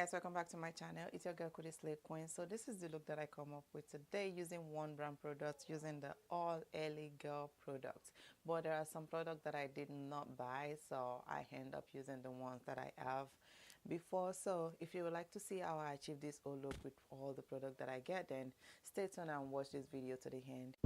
Guys, welcome back to my channel. It's your girl Kudi Slay Queen. So this is the look that I come up with today using one brand product, using the All LA Girl products. But there are some products that I did not buy, so I end up using the ones that I have before. So if you would like to see how I achieve this whole look with all the product that I get, then stay tuned and watch this video to the end.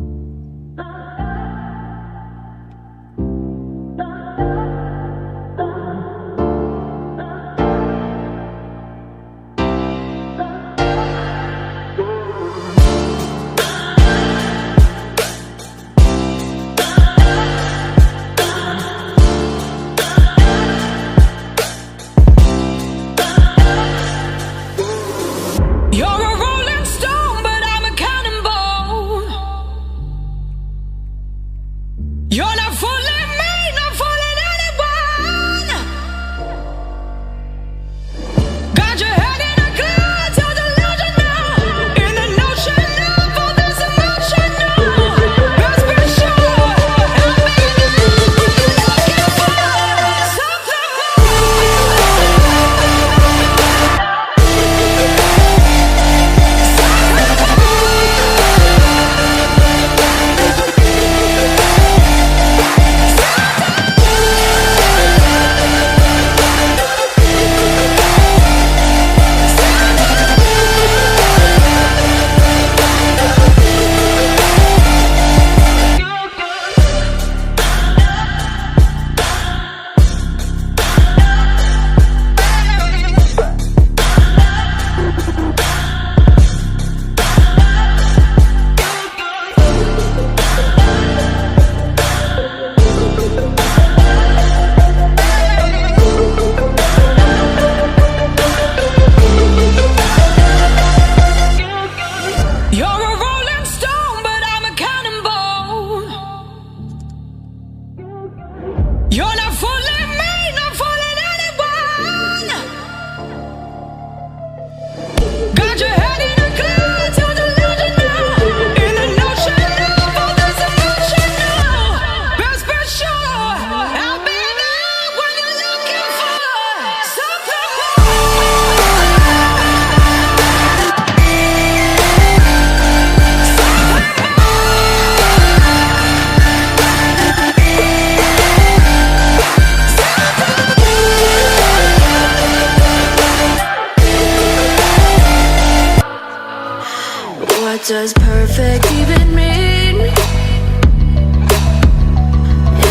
What does perfect even mean?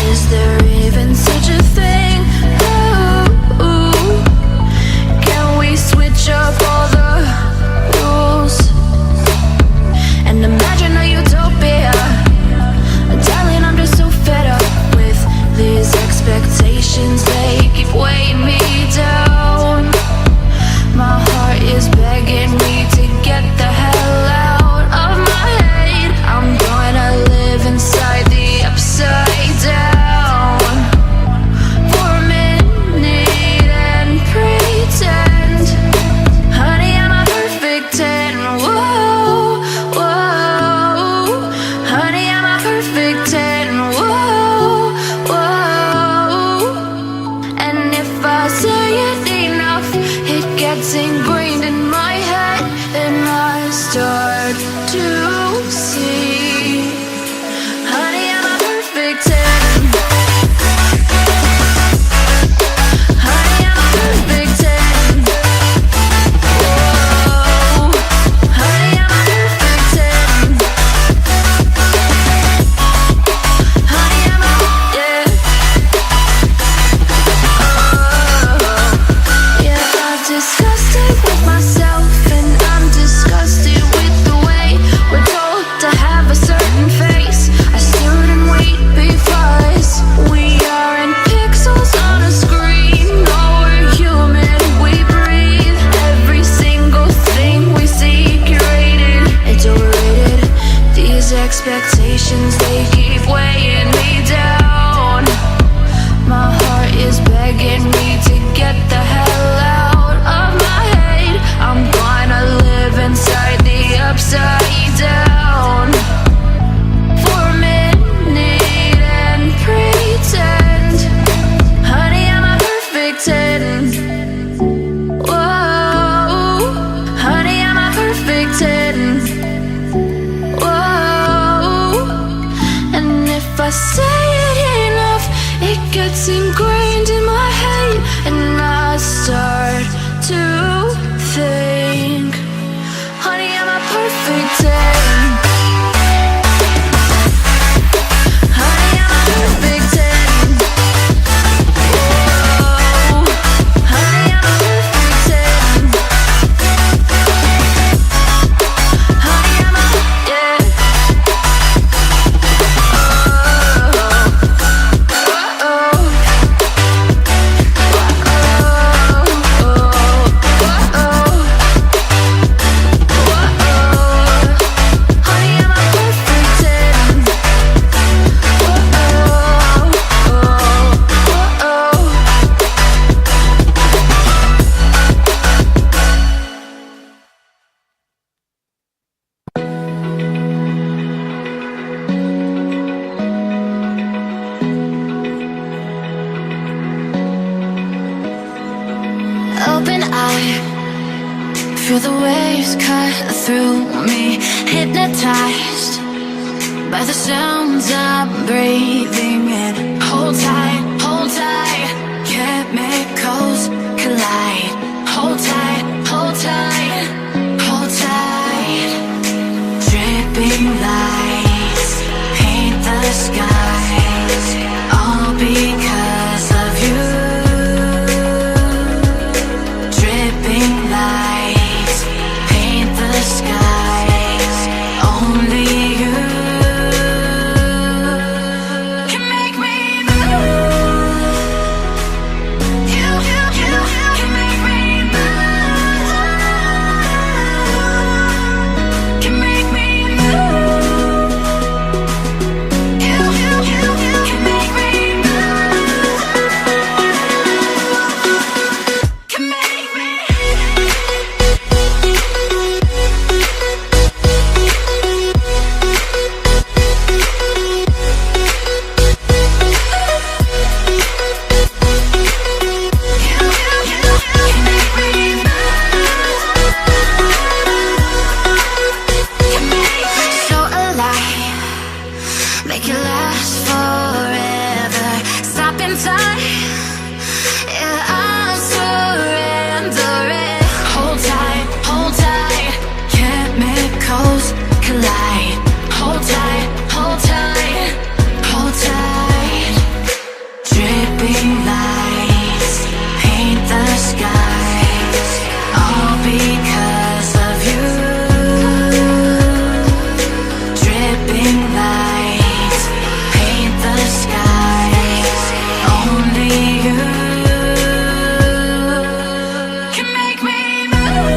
Is there even such a thing? Ooh, can we switch up all the rules and imagine a utopia? Darling, I'm just so fed up with these expectations. They keep weighing me down. My heart is begging me to get the hell out of my head. I say it enough, it gets ingrained in my head, and I start to think, honey, I'm a perfect 10. Honey, I'm a perfect 10. Whoa, honey, I'm a perfect 10. Honey, I'm a, yeah. Open eye, feel the waves cut through me, hypnotized by the sounds I'm breathing in. Hold tight, chemicals collide. Hold tight, hold tight, hold tight. Dripping lights paint the skies, all because of you. Dripping lights paint the skies, only you can make me move. You can make me move. Can make me move. You can make me move. Can make me. So alive, make it last forever. Stop in time, yeah, I'm surrendering. Hold tight, chemicals collide. Hold tight, hold tight, hold tight. Dripping lights paint the skies, all because of you. Dripping lights paint the skies, only you can make me move.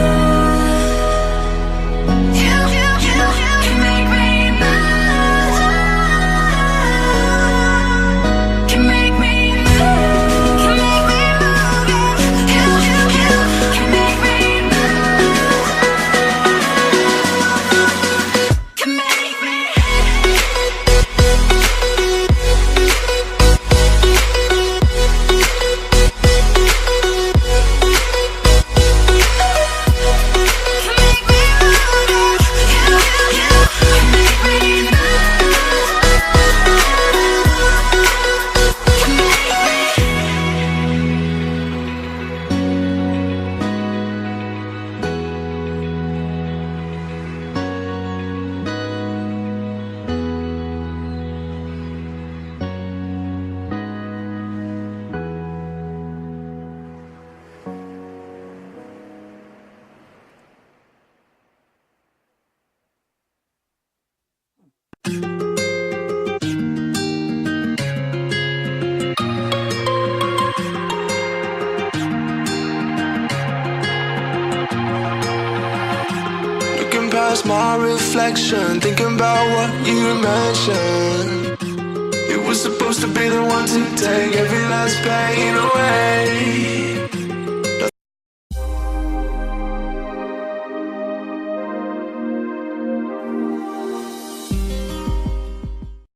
You can make me move. Can make me move. Can make me move. You can make me move. Can make me. Looking past my reflection, thinking about what you mentioned. You were supposed to be the one to take every last pain away.